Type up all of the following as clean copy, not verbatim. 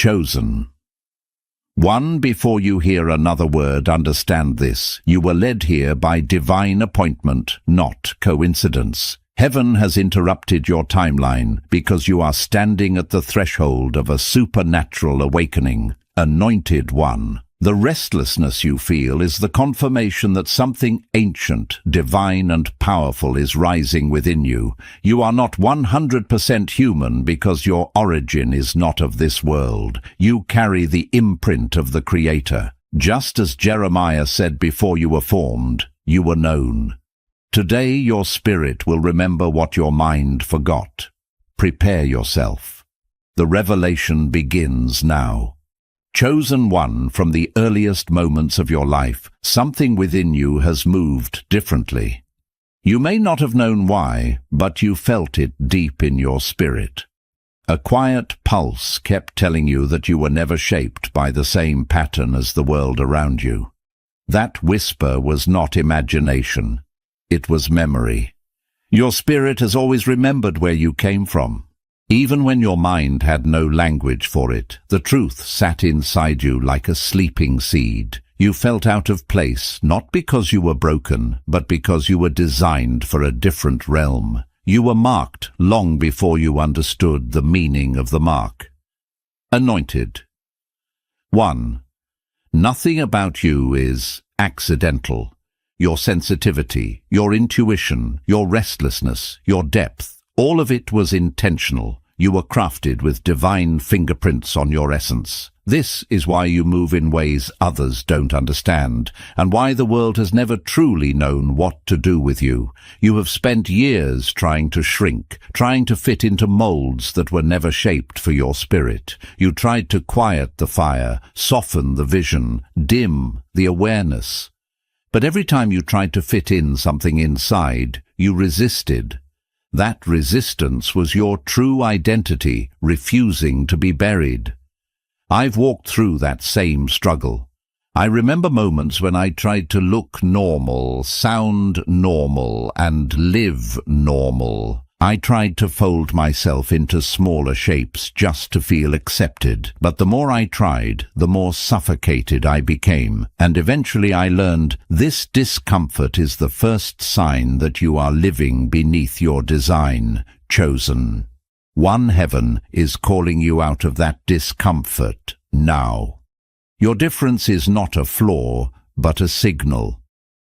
Chosen. 1. Before you hear another word, understand this. You were led here by divine appointment, not coincidence. Heaven has interrupted your timeline because you are standing at the threshold of a supernatural awakening. Anointed one. The restlessness you feel is the confirmation that something ancient, divine and powerful is rising within you. You are not 100% human because your origin is not of this world. You carry the imprint of the Creator. Just as Jeremiah said, before you were formed, you were known. Today your spirit will remember what your mind forgot. Prepare yourself. The revelation begins now. Chosen one, from the earliest moments of your life, something within you has moved differently. You may not have known why, but you felt it deep in your spirit. A quiet pulse kept telling you that you were never shaped by the same pattern as the world around you. That whisper was not imagination. It was memory. Your spirit has always remembered where you came from. Even when your mind had no language for it, the truth sat inside you like a sleeping seed. You felt out of place, not because you were broken, but because you were designed for a different realm. You were marked long before you understood the meaning of the mark. Anointed. 1. Nothing about you is accidental. Your sensitivity, your intuition, your restlessness, your depth, all of it was intentional. You were crafted with divine fingerprints on your essence. This is why you move in ways others don't understand, and why the world has never truly known what to do with you. You have spent years trying to shrink, trying to fit into molds that were never shaped for your spirit. You tried to quiet the fire, soften the vision, dim the awareness. But every time you tried to fit in something inside, you resisted. That resistance was your true identity, refusing to be buried. I've walked through that same struggle. I remember moments when I tried to look normal, sound normal, and live normal. I tried to fold myself into smaller shapes just to feel accepted. But the more I tried, the more suffocated I became. And eventually I learned this discomfort is the first sign that you are living beneath your design, chosen. One heaven is calling you out of that discomfort now. Your difference is not a flaw, but a signal.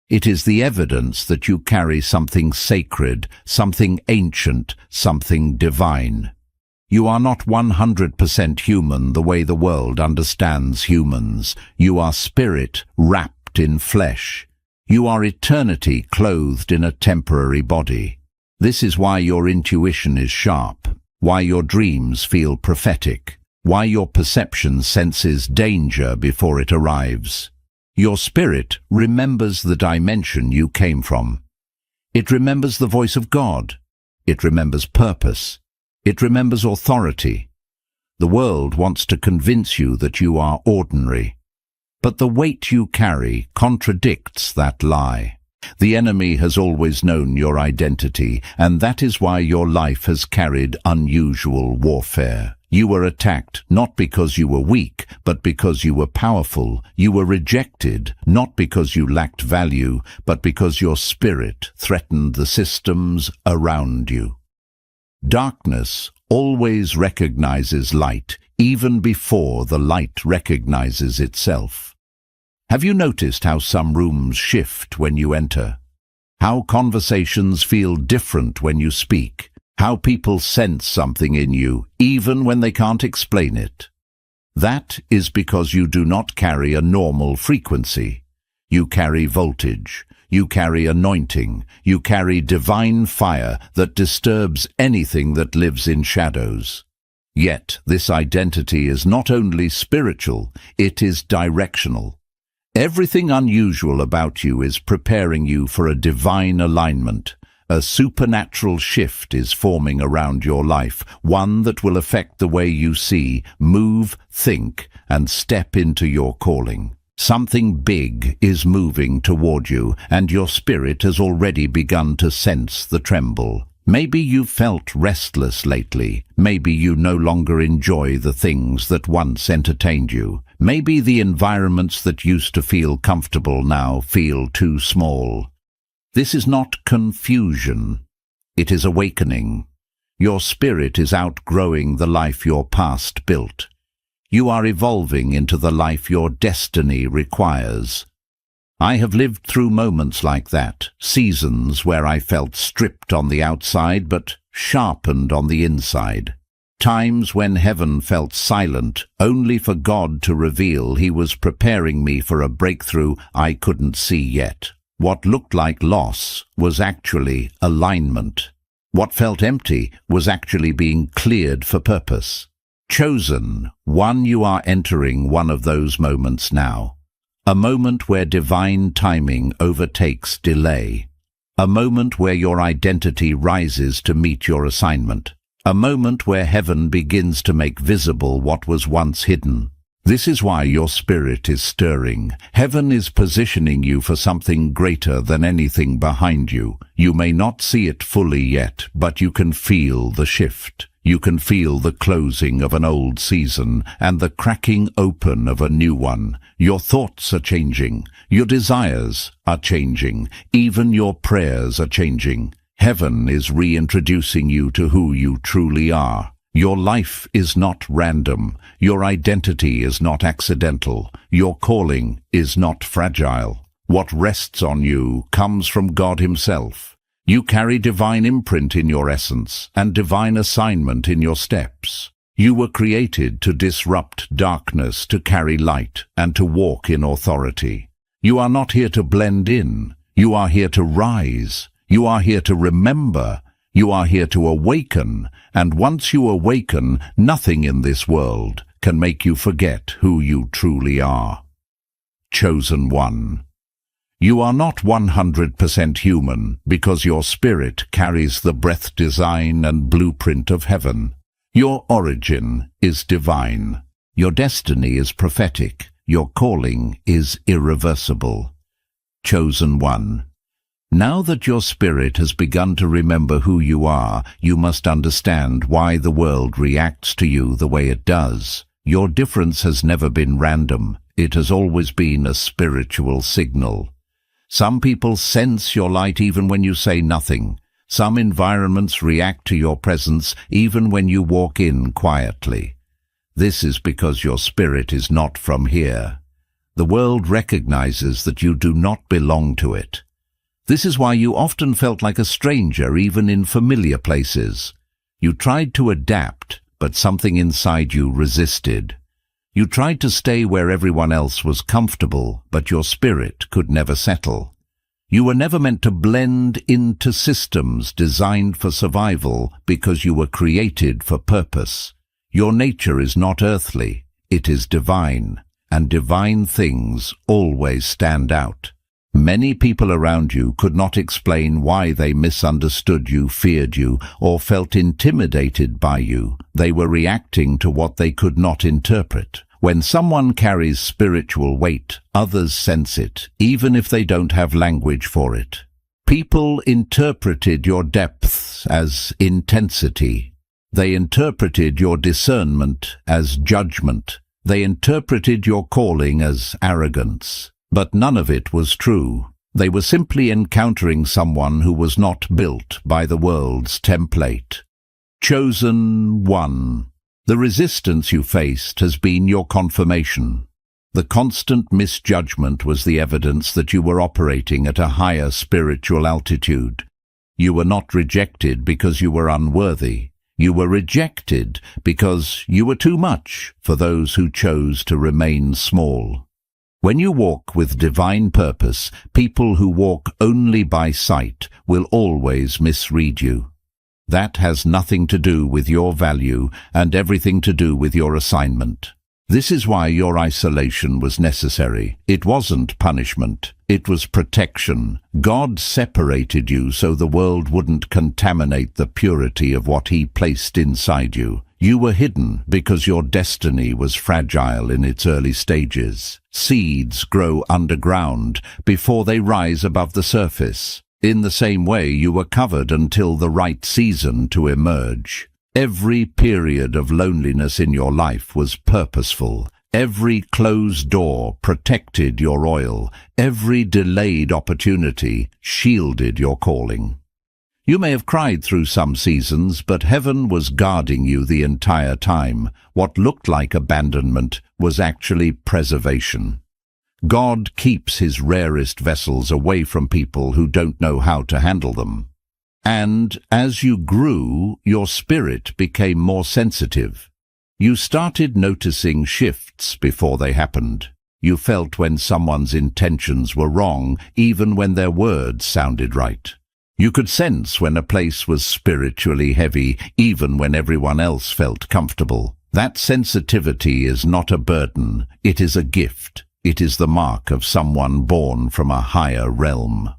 It is the evidence that you carry something sacred, something ancient, something divine. You are not 100% human the way the world understands humans. You are spirit wrapped in flesh. You are eternity clothed in a temporary body. This is why your intuition is sharp, why your dreams feel prophetic, why your perception senses danger before it arrives. Your spirit remembers the dimension you came from. It remembers the voice of God. It remembers purpose. It remembers authority. The world wants to convince you that you are ordinary. But the weight you carry contradicts that lie. The enemy has always known your identity, and that is why your life has carried unusual warfare. You were attacked not because you were weak, but because you were powerful. You were rejected not because you lacked value, but because your spirit threatened the systems around you. Darkness always recognizes light, even before the light recognizes itself. Have you noticed how some rooms shift when you enter? How conversations feel different when you speak? How people sense something in you, even when they can't explain it? That is because you do not carry a normal frequency. You carry voltage. You carry anointing. You carry divine fire that disturbs anything that lives in shadows. Yet this identity is not only spiritual, it is directional. Everything unusual about you is preparing you for a divine alignment. A supernatural shift is forming around your life, one that will affect the way you see, move, think, and step into your calling. Something big is moving toward you, and your spirit has already begun to sense the tremble. Maybe you've felt restless lately. Maybe you no longer enjoy the things that once entertained you. Maybe the environments that used to feel comfortable now feel too small. This is not confusion. It is awakening. Your spirit is outgrowing the life your past built. You are evolving into the life your destiny requires. I have lived through moments like that, seasons where I felt stripped on the outside but sharpened on the inside. Times when heaven felt silent, only for God to reveal He was preparing me for a breakthrough I couldn't see yet. What looked like loss was actually alignment. What felt empty was actually being cleared for purpose. Chosen, one, you are entering one of those moments now. A moment where divine timing overtakes delay. A moment where your identity rises to meet your assignment. A moment where heaven begins to make visible what was once hidden. This is why your spirit is stirring. Heaven is positioning you for something greater than anything behind you. You may not see it fully yet, but you can feel the shift. You can feel the closing of an old season and the cracking open of a new one. Your thoughts are changing. Your desires are changing. Even your prayers are changing. Heaven is reintroducing you to who you truly are. Your life is not random. Your identity is not accidental. Your calling is not fragile. What rests on you comes from God Himself. You carry divine imprint in your essence and divine assignment in your steps. You were created to disrupt darkness, to carry light, and to walk in authority. You are not here to blend in. You are here to rise. You are here to remember. You are here to awaken. And once you awaken, nothing in this world can make you forget who you truly are. Chosen one. You are not 100% human because your spirit carries the breath, design, and blueprint of heaven. Your origin is divine. Your destiny is prophetic. Your calling is irreversible. Chosen one. Now that your spirit has begun to remember who you are, you must understand why the world reacts to you the way it does. Your difference has never been random. It has always been a spiritual signal. Some people sense your light even when you say nothing. Some environments react to your presence even when you walk in quietly. This is because your spirit is not from here. The world recognizes that you do not belong to it. This is why you often felt like a stranger even in familiar places. You tried to adapt, but something inside you resisted. You tried to stay where everyone else was comfortable, but your spirit could never settle. You were never meant to blend into systems designed for survival because you were created for purpose. Your nature is not earthly, it is divine, and divine things always stand out. Many people around you could not explain why they misunderstood you, feared you, or felt intimidated by you. They were reacting to what they could not interpret. When someone carries spiritual weight, others sense it, even if they don't have language for it. People interpreted your depths as intensity. They interpreted your discernment as judgment. They interpreted your calling as arrogance. But none of it was true. They were simply encountering someone who was not built by the world's template. Chosen one. The resistance you faced has been your confirmation. The constant misjudgment was the evidence that you were operating at a higher spiritual altitude. You were not rejected because you were unworthy. You were rejected because you were too much for those who chose to remain small. When you walk with divine purpose, people who walk only by sight will always misread you. That has nothing to do with your value and everything to do with your assignment. This is why your isolation was necessary. It wasn't punishment. It was protection. God separated you so the world wouldn't contaminate the purity of what He placed inside you. You were hidden because your destiny was fragile in its early stages. Seeds grow underground before they rise above the surface. In the same way, you were covered until the right season to emerge. Every period of loneliness in your life was purposeful. Every closed door protected your oil. Every delayed opportunity shielded your calling. You may have cried through some seasons, but heaven was guarding you the entire time. What looked like abandonment was actually preservation. God keeps his rarest vessels away from people who don't know how to handle them. And as you grew, your spirit became more sensitive. You started noticing shifts before they happened. You felt when someone's intentions were wrong, even when their words sounded right. You could sense when a place was spiritually heavy, even when everyone else felt comfortable. That sensitivity is not a burden, it is a gift. It is the mark of someone born from a higher realm.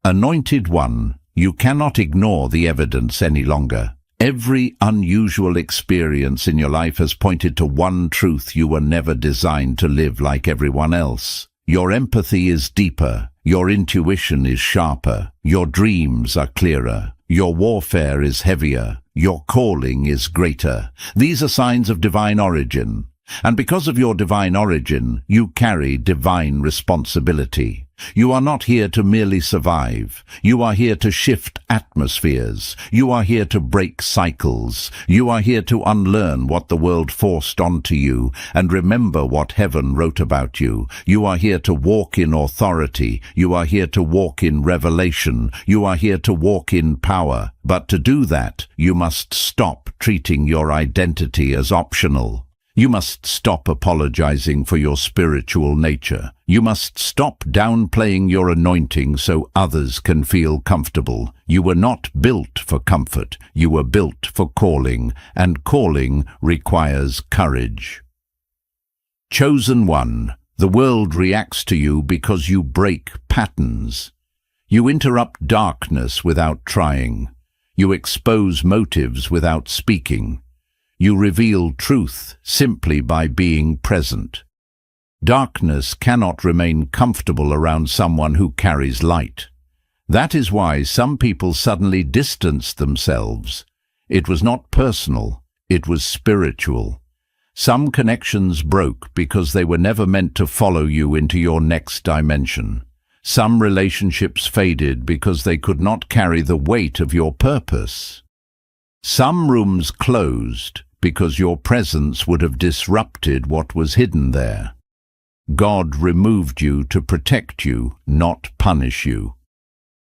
Anointed One, you cannot ignore the evidence any longer. Every unusual experience in your life has pointed to one truth: you were never designed to live like everyone else. Your empathy is deeper, your intuition is sharper, your dreams are clearer, your warfare is heavier, your calling is greater. These are signs of divine origin. And because of your divine origin, you carry divine responsibility. You are not here to merely survive. You are here to shift atmospheres. You are here to break cycles. You are here to unlearn what the world forced onto you and remember what heaven wrote about you. You are here to walk in authority. You are here to walk in revelation. You are here to walk in power. But to do that, you must stop treating your identity as optional. You must stop apologizing for your spiritual nature. You must stop downplaying your anointing so others can feel comfortable. You were not built for comfort. You were built for calling, and calling requires courage. Chosen One, the world reacts to you because you break patterns. You interrupt darkness without trying. You expose motives without speaking. You reveal truth simply by being present. Darkness cannot remain comfortable around someone who carries light. That is why some people suddenly distance themselves. It was not personal, it was spiritual. Some connections broke because they were never meant to follow you into your next dimension. Some relationships faded because they could not carry the weight of your purpose. Some rooms closed because your presence would have disrupted what was hidden there. God removed you to protect you, not punish you.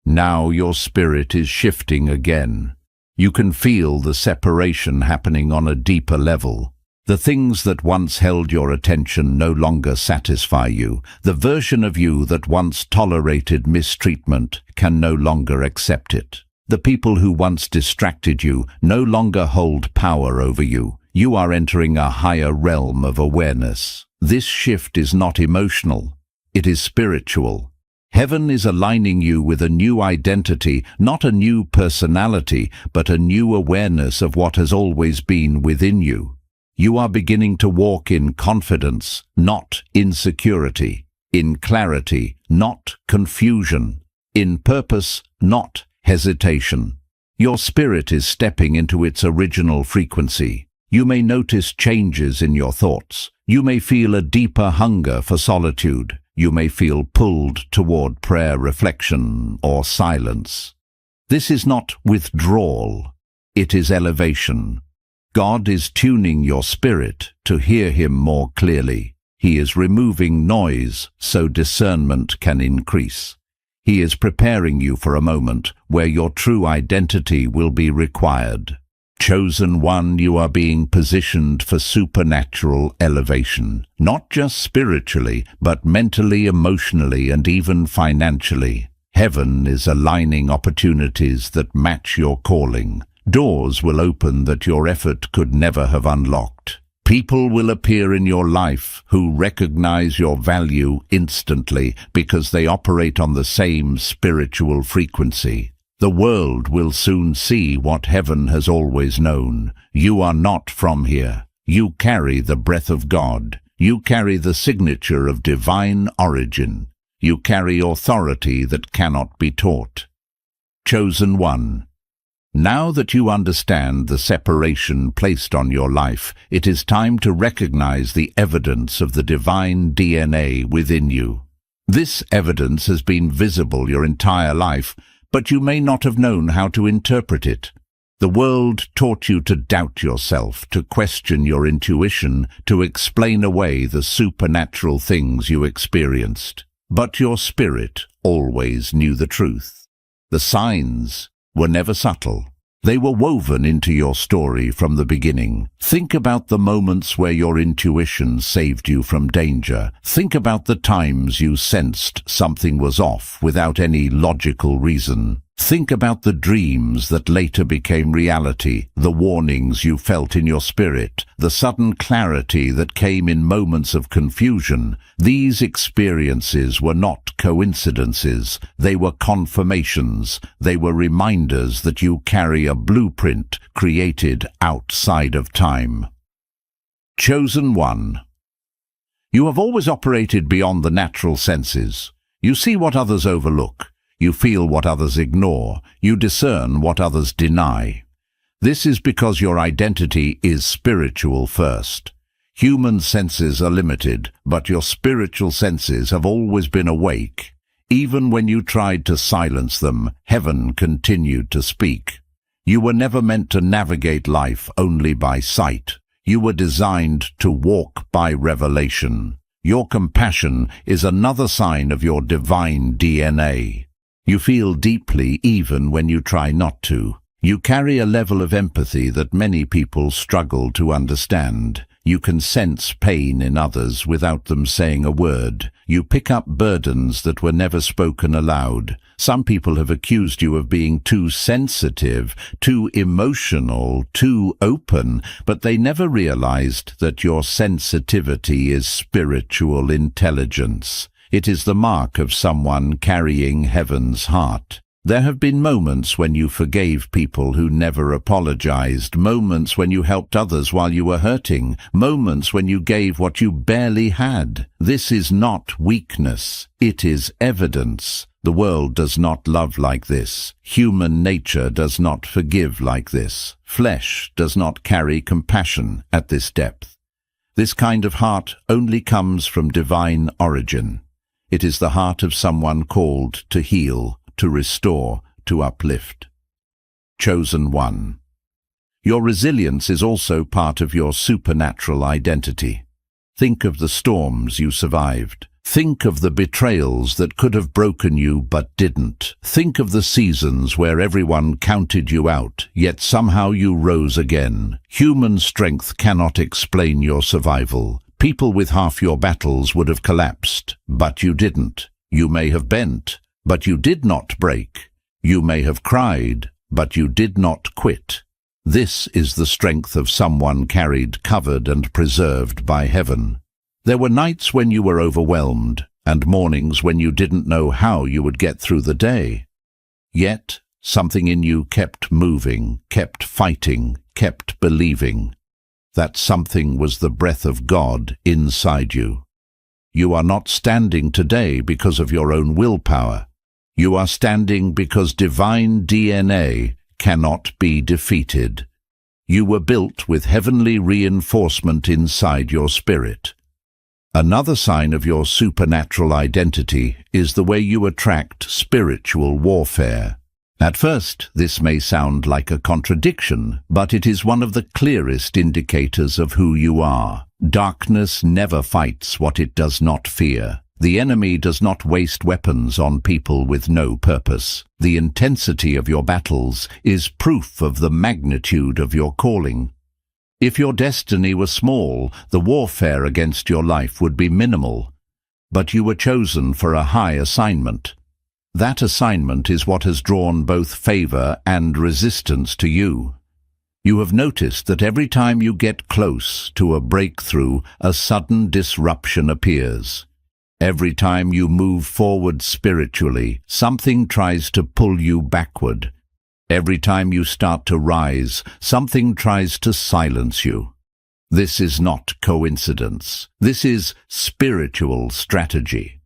Now your spirit is shifting again. You can feel the separation happening on a deeper level. The things that once held your attention no longer satisfy you. The version of you that once tolerated mistreatment can no longer accept it. The people who once distracted you no longer hold power over you. You are entering a higher realm of awareness. This shift is not emotional, it is spiritual. Heaven is aligning you with a new identity, not a new personality, but a new awareness of what has always been within you. You are beginning to walk in confidence, not insecurity, in clarity, not confusion, in purpose, not hesitation. Your spirit is stepping into its original frequency. You may notice changes in your thoughts. You may feel a deeper hunger for solitude. You may feel pulled toward prayer, reflection, or silence. This is not withdrawal. It is elevation. God is tuning your spirit to hear Him more clearly. He is removing noise so discernment can increase. He is preparing you for a moment where your true identity will be required. Chosen One, you are being positioned for supernatural elevation, not just spiritually, but mentally, emotionally, and even financially. Heaven is aligning opportunities that match your calling. Doors will open that your effort could never have unlocked. People will appear in your life who recognize your value instantly because they operate on the same spiritual frequency. The world will soon see what heaven has always known. You are not from here. You carry the breath of God. You carry the signature of divine origin. You carry authority that cannot be taught. Chosen one. Now that you understand the separation placed on your life, it is time to recognize the evidence of the divine DNA within you. This evidence has been visible your entire life, but you may not have known how to interpret it. The world taught you to doubt yourself, to question your intuition, to explain away the supernatural things you experienced. But your spirit always knew the truth. The signs were never subtle. They were woven into your story from the beginning. Think about the moments where your intuition saved you from danger. Think about the times you sensed something was off without any logical reason. Think about the dreams that later became reality, the warnings you felt in your spirit, the sudden clarity that came in moments of confusion. These experiences were not coincidences. They were confirmations. They were reminders that you carry a blueprint created outside of time. Chosen one. You have always operated beyond the natural senses. You see what others overlook. You feel what others ignore. You discern what others deny. This is because your identity is spiritual first. Human senses are limited, but your spiritual senses have always been awake. Even when you tried to silence them, heaven continued to speak. You were never meant to navigate life only by sight. You were designed to walk by revelation. Your compassion is another sign of your divine DNA. You feel deeply even when you try not to. You carry a level of empathy that many people struggle to understand. You can sense pain in others without them saying a word. You pick up burdens that were never spoken aloud. Some people have accused you of being too sensitive, too emotional, too open, but they never realized that your sensitivity is spiritual intelligence. It is the mark of someone carrying heaven's heart. There have been moments when you forgave people who never apologized, moments when you helped others while you were hurting, moments when you gave what you barely had. This is not weakness. It is evidence. The world does not love like this. Human nature does not forgive like this. Flesh does not carry compassion at this depth. This kind of heart only comes from divine origin. It is the heart of someone called to heal, to restore, to uplift. Chosen one. Your resilience is also part of your supernatural identity. Think of the storms you survived. Think of the betrayals that could have broken you but didn't. Think of the seasons where everyone counted you out, yet somehow you rose again. Human strength cannot explain your survival. People with half your battles would have collapsed, but you didn't. You may have bent, but you did not break. You may have cried, but you did not quit. This is the strength of someone carried, covered, and preserved by heaven. There were nights when you were overwhelmed, and mornings when you didn't know how you would get through the day. Yet, something in you kept moving, kept fighting, kept believing. That something was the breath of God inside you. You are not standing today because of your own willpower. You are standing because divine DNA cannot be defeated. You were built with heavenly reinforcement inside your spirit. Another sign of your supernatural identity is the way you attract spiritual warfare. At first, this may sound like a contradiction, but it is one of the clearest indicators of who you are. Darkness never fights what it does not fear. The enemy does not waste weapons on people with no purpose. The intensity of your battles is proof of the magnitude of your calling. If your destiny were small, the warfare against your life would be minimal. But you were chosen for a high assignment. That assignment is what has drawn both favor and resistance to you. You have noticed that every time you get close to a breakthrough, a sudden disruption appears. Every time you move forward spiritually, something tries to pull you backward. Every time you start to rise, something tries to silence you. This is not coincidence. This is spiritual strategy.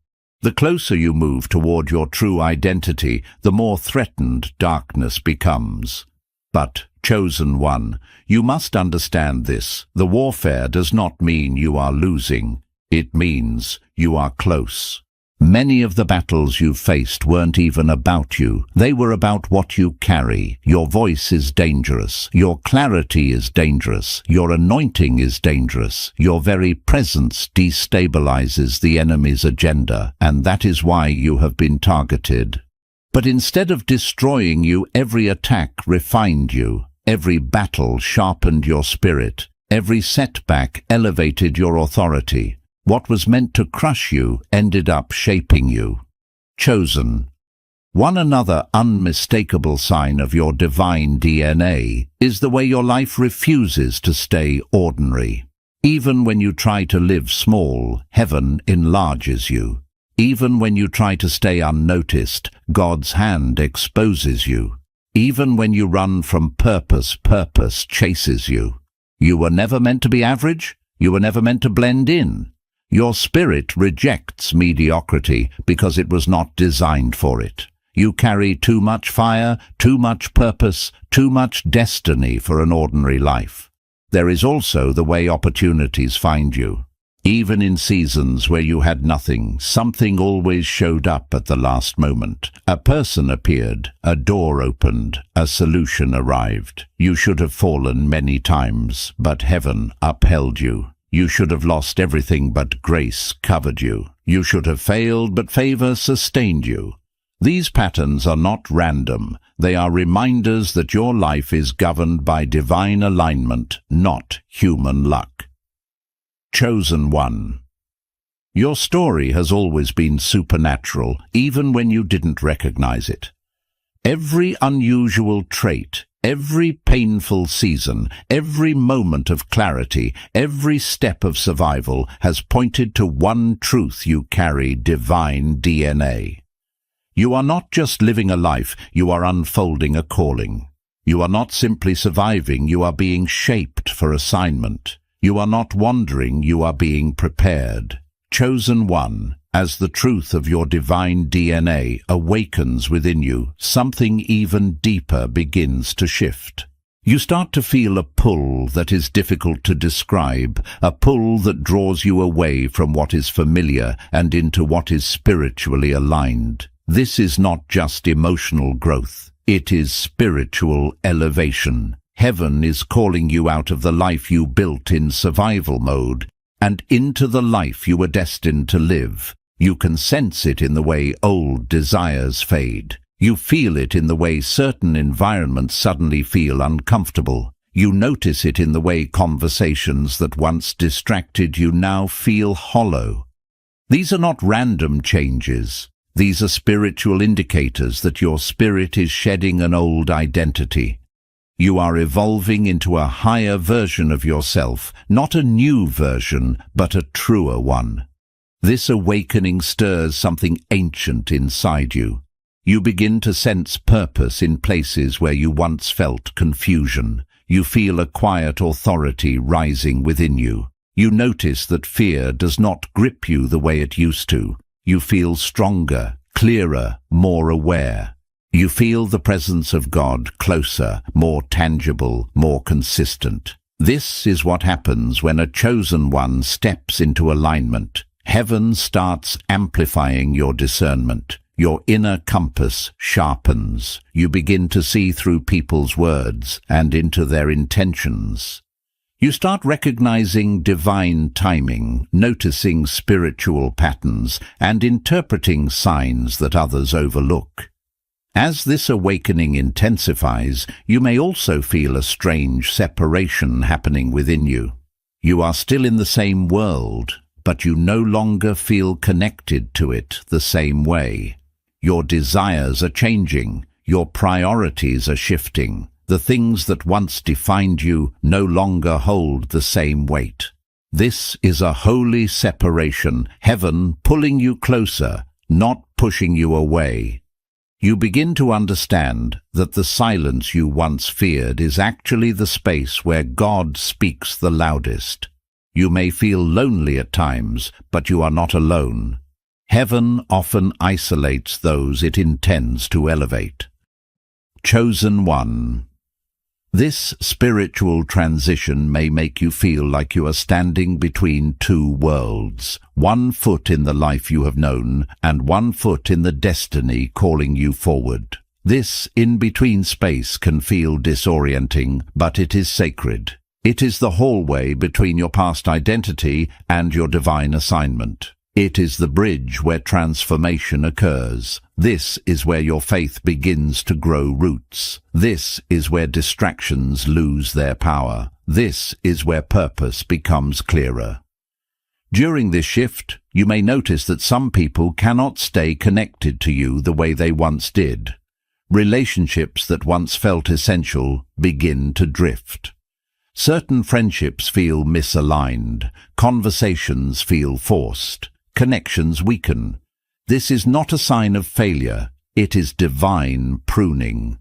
The closer you move toward your true identity, the more threatened darkness becomes. But, chosen one, you must understand this. The warfare does not mean you are losing. It means you are close. Many of the battles you've faced weren't even about you. They were about what you carry. Your voice is dangerous. Your clarity is dangerous. Your anointing is dangerous. Your very presence destabilizes the enemy's agenda, and that is why you have been targeted. But instead of destroying you, every attack refined you. Every battle sharpened your spirit. Every setback elevated your authority. What was meant to crush you ended up shaping you. Chosen. One another unmistakable sign of your divine DNA is the way your life refuses to stay ordinary. Even when you try to live small, heaven enlarges you. Even when you try to stay unnoticed, God's hand exposes you. Even when you run from purpose, purpose chases you. You were never meant to be average. You were never meant to blend in. Your spirit rejects mediocrity because it was not designed for it. You carry too much fire, too much purpose, too much destiny for an ordinary life. There is also the way opportunities find you. Even in seasons where you had nothing, something always showed up at the last moment. A person appeared, a door opened, a solution arrived. You should have fallen many times, but heaven upheld you. You should have lost everything, but grace covered you. You should have failed, but favor sustained you. These patterns are not random. They are reminders that your life is governed by divine alignment, not human luck. Chosen one. Your story has always been supernatural, even when you didn't recognize it. Every unusual trait, every painful season, every moment of clarity, every step of survival has pointed to one truth: you carry divine DNA. You are not just living a life, you are unfolding a calling. You are not simply surviving, you are being shaped for assignment. You are not wandering, you are being prepared. Chosen one, as the truth of your divine DNA awakens within you, something even deeper begins to shift. You start to feel a pull that is difficult to describe, a pull that draws you away from what is familiar and into what is spiritually aligned. This is not just emotional growth, it is spiritual elevation. Heaven is calling you out of the life you built in survival mode and into the life you were destined to live. You can sense it in the way old desires fade. You feel it in the way certain environments suddenly feel uncomfortable. You notice it in the way conversations that once distracted you now feel hollow. These are not random changes. These are spiritual indicators that your spirit is shedding an old identity. You are evolving into a higher version of yourself, not a new version, but a truer one. This awakening stirs something ancient inside you. You begin to sense purpose in places where you once felt confusion. You feel a quiet authority rising within you. You notice that fear does not grip you the way it used to. You feel stronger, clearer, more aware. You feel the presence of God closer, more tangible, more consistent. This is what happens when a chosen one steps into alignment. Heaven starts amplifying your discernment. Your inner compass sharpens. You begin to see through people's words and into their intentions. You start recognizing divine timing, noticing spiritual patterns, and interpreting signs that others overlook. As this awakening intensifies, you may also feel a strange separation happening within you. You are still in the same world, but you no longer feel connected to it the same way. Your desires are changing, your priorities are shifting. The things that once defined you no longer hold the same weight. This is a holy separation, heaven pulling you closer, not pushing you away. You begin to understand that the silence you once feared is actually the space where God speaks the loudest. You may feel lonely at times, but you are not alone. Heaven often isolates those it intends to elevate. Chosen one. This spiritual transition may make you feel like you are standing between two worlds, 1 foot in the life you have known and 1 foot in the destiny calling you forward. This in-between space can feel disorienting, but it is sacred. It is the hallway between your past identity and your divine assignment. It is the bridge where transformation occurs. This is where your faith begins to grow roots. This is where distractions lose their power. This is where purpose becomes clearer. During this shift, you may notice that some people cannot stay connected to you the way they once did. Relationships that once felt essential begin to drift. Certain friendships feel misaligned. Conversations feel forced. Connections weaken. This is not a sign of failure. It is divine pruning.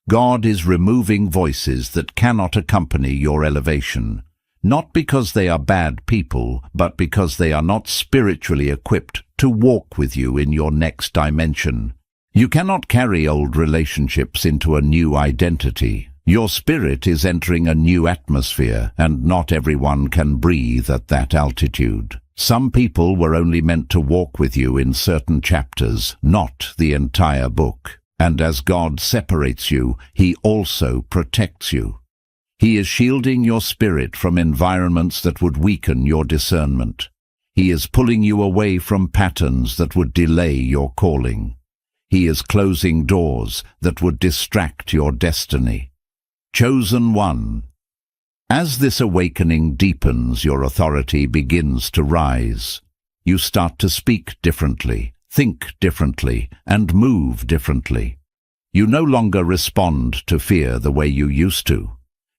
God is removing voices that cannot accompany your elevation, not because they are bad people, but because they are not spiritually equipped to walk with you in your next dimension. You cannot carry old relationships into a new identity. Your spirit is entering a new atmosphere, and not everyone can breathe at that altitude. Some people were only meant to walk with you in certain chapters, not the entire book. And as God separates you, He also protects you. He is shielding your spirit from environments that would weaken your discernment. He is pulling you away from patterns that would delay your calling. He is closing doors that would distract your destiny. Chosen one. As this awakening deepens, your authority begins to rise. You start to speak differently, think differently, and move differently. You no longer respond to fear the way you used to.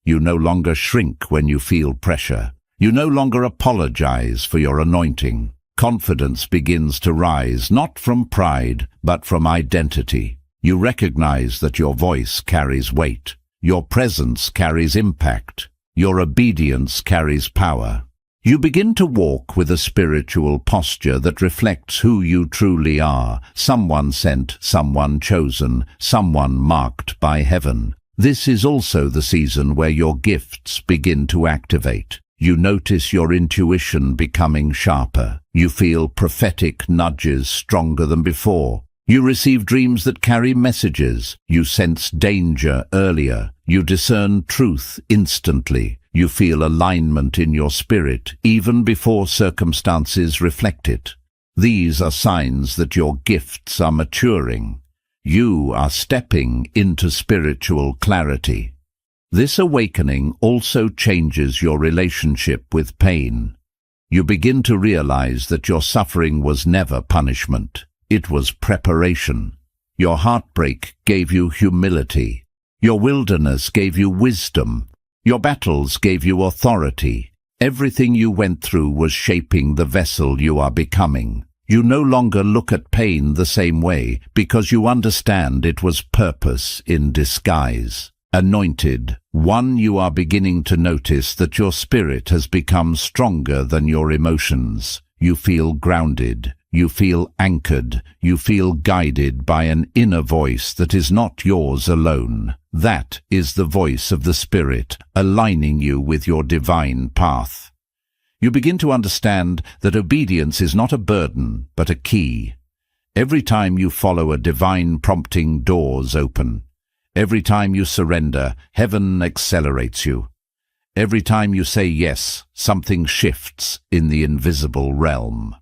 You no longer shrink when you feel pressure. You no longer apologize for your anointing. Confidence begins to rise, not from pride, but from identity. You recognize that your voice carries weight. Your presence carries impact. Your obedience carries power. You begin to walk with a spiritual posture that reflects who you truly are, someone sent, someone chosen, someone marked by heaven. This is also the season where your gifts begin to activate. You notice your intuition becoming sharper. You feel prophetic nudges stronger than before. You receive dreams that carry messages. You sense danger earlier. You discern truth instantly. You feel alignment in your spirit, even before circumstances reflect it. These are signs that your gifts are maturing. You are stepping into spiritual clarity. This awakening also changes your relationship with pain. You begin to realize that your suffering was never punishment. It was preparation. Your heartbreak gave you humility. Your wilderness gave you wisdom. Your battles gave you authority. Everything you went through was shaping the vessel you are becoming. You no longer look at pain the same way because you understand it was purpose in disguise. Anointed one, you are beginning to notice that your spirit has become stronger than your emotions. You feel grounded. You feel anchored. You feel guided by an inner voice that is not yours alone. That is the voice of the Spirit, aligning you with your divine path. You begin to understand that obedience is not a burden, but a key. Every time you follow a divine prompting, doors open. Every time you surrender, heaven accelerates you. Every time you say yes, something shifts in the invisible realm.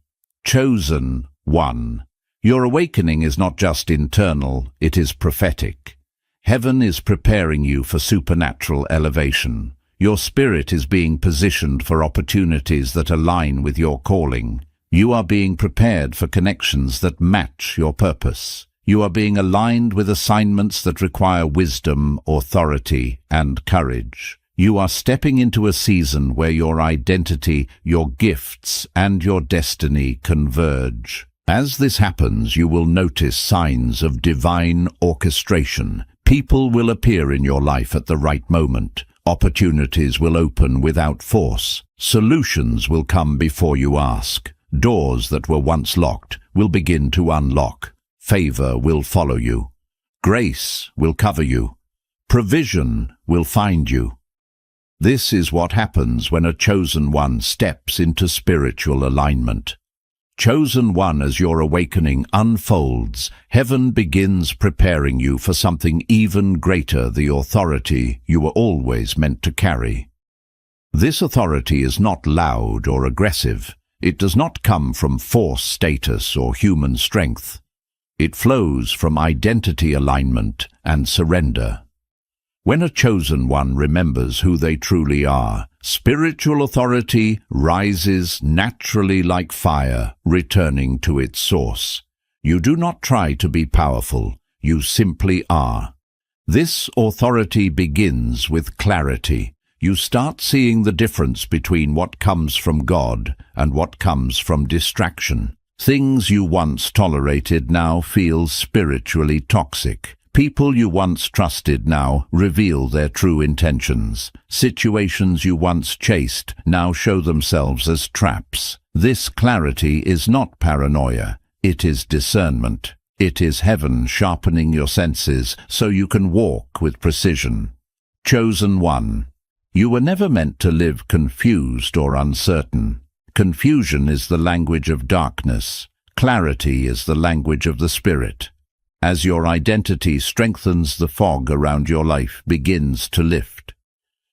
Chosen one. Your awakening is not just internal, it is prophetic. Heaven is preparing you for supernatural elevation. Your spirit is being positioned for opportunities that align with your calling. You are being prepared for connections that match your purpose. You are being aligned with assignments that require wisdom, authority, and courage. You are stepping into a season where your identity, your gifts, and your destiny converge. As this happens, you will notice signs of divine orchestration. People will appear in your life at the right moment. Opportunities will open without force. Solutions will come before you ask. Doors that were once locked will begin to unlock. Favor will follow you. Grace will cover you. Provision will find you. This is what happens when a chosen one steps into spiritual alignment. Chosen one, as your awakening unfolds, heaven begins preparing you for something even greater, the authority you were always meant to carry. This authority is not loud or aggressive. It does not come from force, status, or human strength. It flows from identity alignment and surrender. When a chosen one remembers who they truly are, spiritual authority rises naturally like fire, returning to its source. You do not try to be powerful, you simply are. This authority begins with clarity. You start seeing the difference between what comes from God and what comes from distraction. Things you once tolerated now feel spiritually toxic. People you once trusted now reveal their true intentions. Situations you once chased now show themselves as traps. This clarity is not paranoia. It is discernment. It is heaven sharpening your senses so you can walk with precision. Chosen one. You were never meant to live confused or uncertain. Confusion is the language of darkness. Clarity is the language of the Spirit. As your identity strengthens, the fog around your life begins to lift.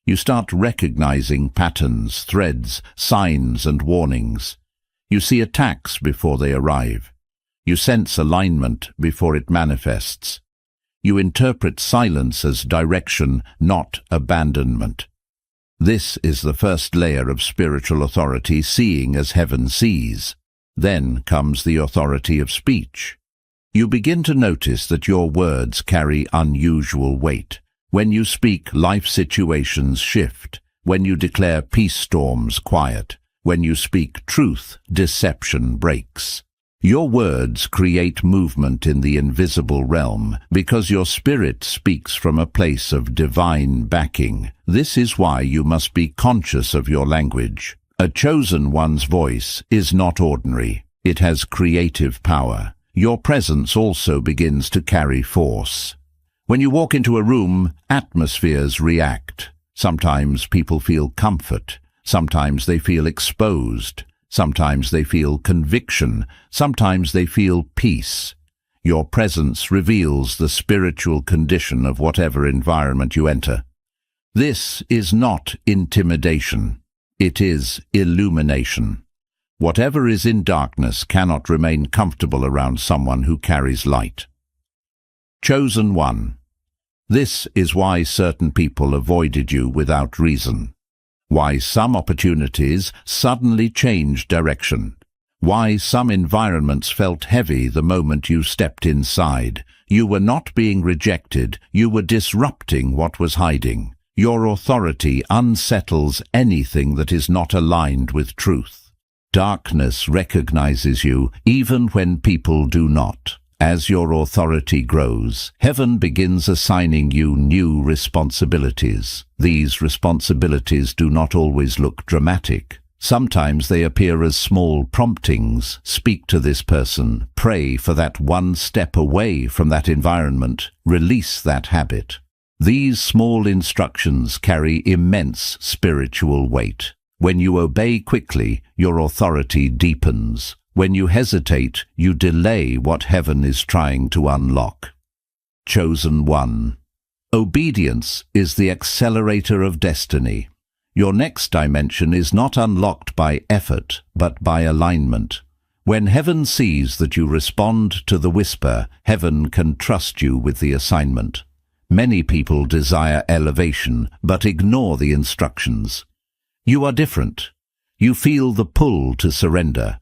You start recognizing patterns, threads, signs, and warnings. You see attacks before they arrive. You sense alignment before it manifests. You interpret silence as direction, not abandonment. This is the first layer of spiritual authority, seeing as heaven sees. Then comes the authority of speech. You begin to notice that your words carry unusual weight. When you speak, life situations shift. When you declare peace, storms quiet. When you speak truth, deception breaks. Your words create movement in the invisible realm because your spirit speaks from a place of divine backing. This is why you must be conscious of your language. A chosen one's voice is not ordinary. It has creative power. Your presence also begins to carry force. When you walk into a room, atmospheres react. Sometimes people feel comfort. Sometimes they feel exposed. Sometimes they feel conviction. Sometimes they feel peace. Your presence reveals the spiritual condition of whatever environment you enter. This is not intimidation. It is illumination. Whatever is in darkness cannot remain comfortable around someone who carries light. Chosen one. This is why certain people avoided you without reason. Why some opportunities suddenly changed direction. Why some environments felt heavy the moment you stepped inside. You were not being rejected, you were disrupting what was hiding. Your authority unsettles anything that is not aligned with truth. Darkness recognizes you even when people do not. As your authority grows, heaven begins assigning you new responsibilities. These responsibilities do not always look dramatic. Sometimes they appear as small promptings. Speak to this person. Pray for that one step away from that environment. Release that habit. These small instructions carry immense spiritual weight. When you obey quickly, your authority deepens. When you hesitate, you delay what heaven is trying to unlock. Chosen one. Obedience is the accelerator of destiny. Your next dimension is not unlocked by effort, but by alignment. When heaven sees that you respond to the whisper, heaven can trust you with the assignment. Many people desire elevation, but ignore the instructions. You are different. You feel the pull to surrender.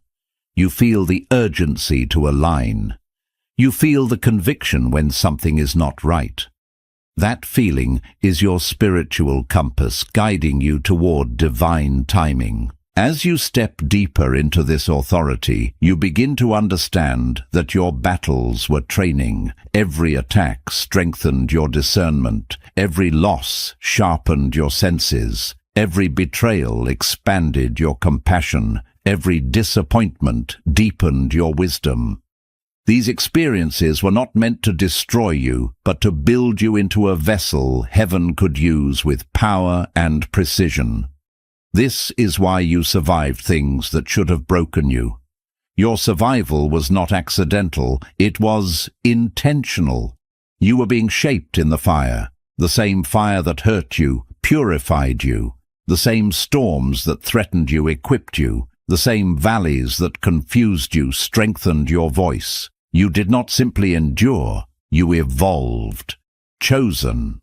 You feel the urgency to align. You feel the conviction when something is not right. That feeling is your spiritual compass guiding you toward divine timing. As you step deeper into this authority, you begin to understand that your battles were training. Every attack strengthened your discernment. Every loss sharpened your senses. Every betrayal expanded your compassion. every disappointment deepened your wisdom. These experiences were not meant to destroy you, but to build you into a vessel heaven could use with power and precision. This is why you survived things that should have broken you. Your survival was not accidental, it was intentional. You were being shaped in the fire, the same fire that hurt you, purified you, the same storms that threatened you equipped you, the same valleys that confused you strengthened your voice. You did not simply endure, you evolved. Chosen.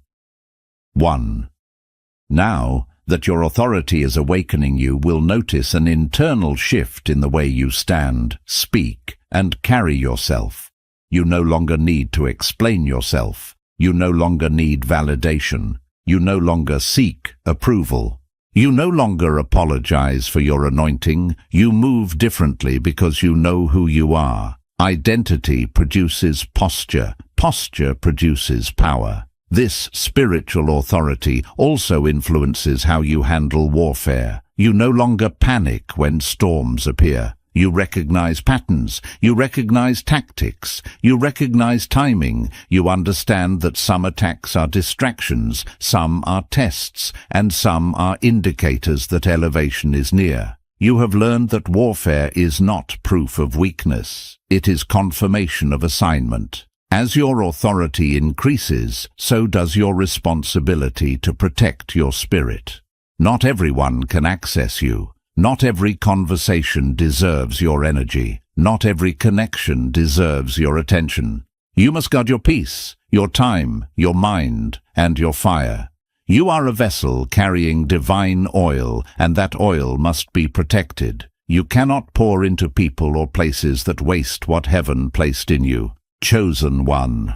1. Now that your authority is awakening, you will notice an internal shift in the way you stand, speak, and carry yourself. You no longer need to explain yourself. You no longer need validation. You no longer seek approval. You no longer apologize for your anointing. You move differently because you know who you are. Identity produces posture. Posture produces power. This spiritual authority also influences how you handle warfare. You no longer panic when storms appear. You recognize patterns. You recognize tactics. You recognize timing. You understand that some attacks are distractions, some are tests, and some are indicators that elevation is near. You have learned that warfare is not proof of weakness. It is confirmation of assignment. As your authority increases, so does your responsibility to protect your spirit. Not everyone can access you. Not every conversation deserves your energy. Not every connection deserves your attention. You must guard your peace, your time, your mind, and your fire. You are a vessel carrying divine oil, and that oil must be protected. You cannot pour into people or places that waste what heaven placed in you. Chosen one.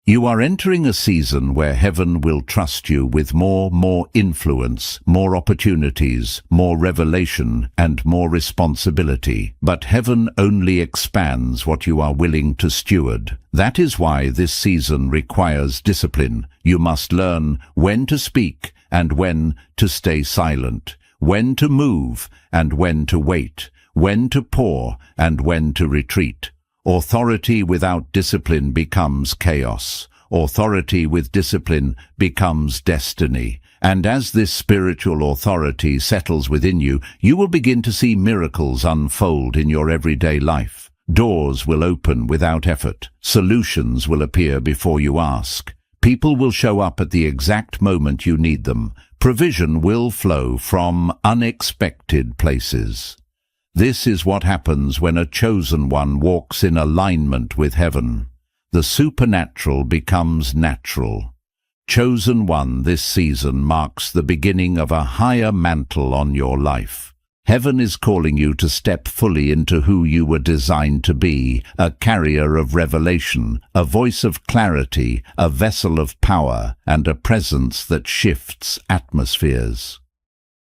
You are entering a season where heaven will trust you with more influence, more opportunities, more revelation, and more responsibility. But heaven only expands what you are willing to steward. That is why this season requires discipline. You must learn when to speak and when to stay silent, when to move and when to wait, when to pour and when to retreat. Authority without discipline becomes chaos. Authority with discipline becomes destiny. And as this spiritual authority settles within you, you will begin to see miracles unfold in your everyday life. Doors will open without effort. Solutions will appear before you ask. People will show up at the exact moment you need them. Provision will flow from unexpected places. This is what happens when a chosen one walks in alignment with heaven. The supernatural becomes natural. Chosen one this season marks the beginning of a higher mantle on your life. Heaven is calling you to step fully into who you were designed to be, a carrier of revelation, a voice of clarity, a vessel of power, and a presence that shifts atmospheres.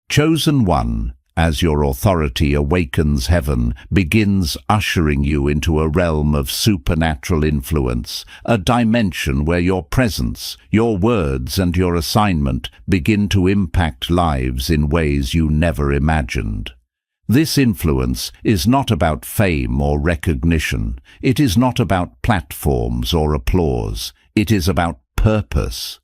Chosen one, as your authority awakens heaven, begins ushering you into a realm of supernatural influence, a dimension where your presence, your words, and your assignment begin to impact lives in ways you never imagined. This influence is not about fame or recognition. It is not about platforms or applause. It is about purpose.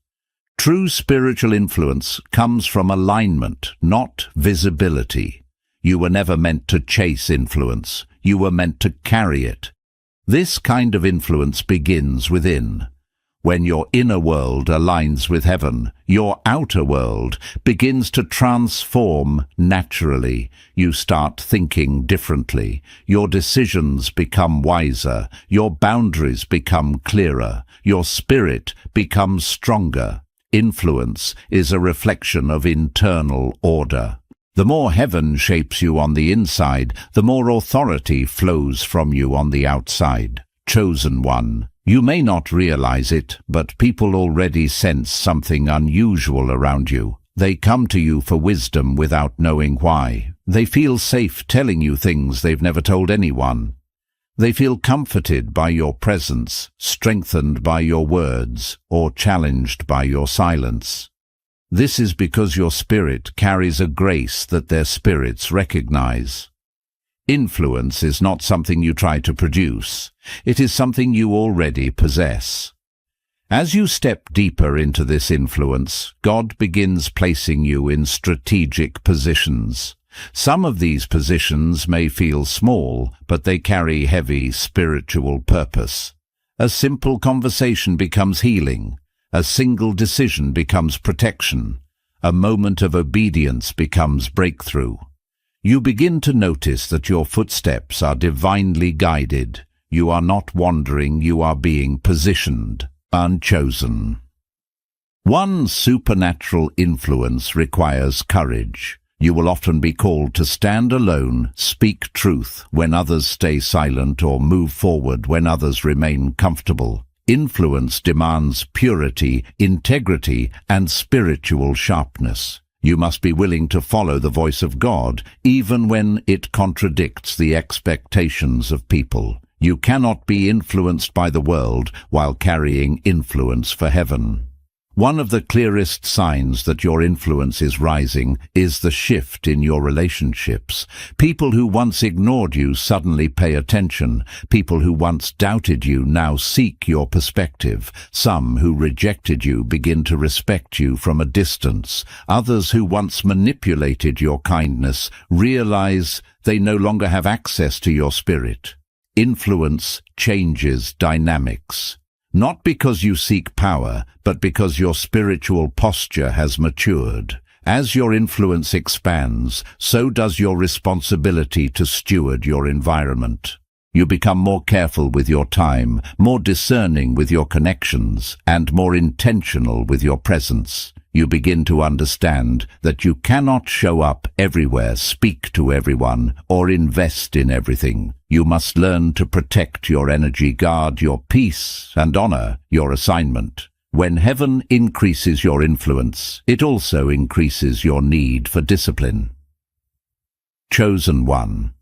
True spiritual influence comes from alignment, not visibility. You were never meant to chase influence. You were meant to carry it. This kind of influence begins within. When your inner world aligns with heaven, your outer world begins to transform naturally. You start thinking differently. Your decisions become wiser. Your boundaries become clearer. Your spirit becomes stronger. Influence is a reflection of internal order. The more heaven shapes you on the inside, the more authority flows from you on the outside. Chosen one. You may not realize it, but people already sense something unusual around you. They come to you for wisdom without knowing why. They feel safe telling you things they've never told anyone. They feel comforted by your presence, strengthened by your words, or challenged by your silence. This is because your spirit carries a grace that their spirits recognize. Influence is not something you try to produce. It is something you already possess. As you step deeper into this influence, God begins placing you in strategic positions. Some of these positions may feel small, but they carry heavy spiritual purpose. A simple conversation becomes healing. A single decision becomes protection. A moment of obedience becomes breakthrough. You begin to notice that your footsteps are divinely guided. You are not wandering, you are being positioned, unchosen. One supernatural influence requires courage. You will often be called to stand alone, speak truth when others stay silent, or move forward when others remain comfortable. Influence demands purity, integrity, and spiritual sharpness. You must be willing to follow the voice of God, even when it contradicts the expectations of people. You cannot be influenced by the world while carrying influence for heaven. One of the clearest signs that your influence is rising is the shift in your relationships. People who once ignored you suddenly pay attention. People who once doubted you now seek your perspective. Some who rejected you begin to respect you from a distance. Others who once manipulated your kindness realize they no longer have access to your spirit. Influence changes dynamics. Not because you seek power, but because your spiritual posture has matured. As your influence expands, so does your responsibility to steward your environment. You become more careful with your time, more discerning with your connections, and more intentional with your presence. You begin to understand that you cannot show up everywhere, speak to everyone, or invest in everything. You must learn to protect your energy, guard your peace, and honor your assignment. When heaven increases your influence, it also increases your need for discipline. Chosen one.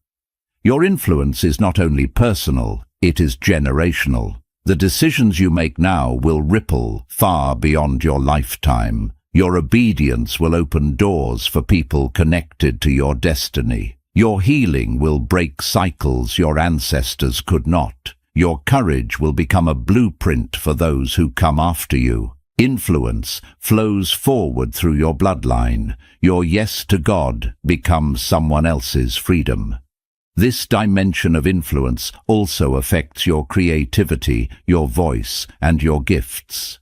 Your influence is not only personal, it is generational. The decisions you make now will ripple far beyond your lifetime. Your obedience will open doors for people connected to your destiny. Your healing will break cycles your ancestors could not. Your courage will become a blueprint for those who come after you. Influence flows forward through your bloodline. Your yes to God becomes someone else's freedom. This dimension of influence also affects your creativity, your voice, and your gifts.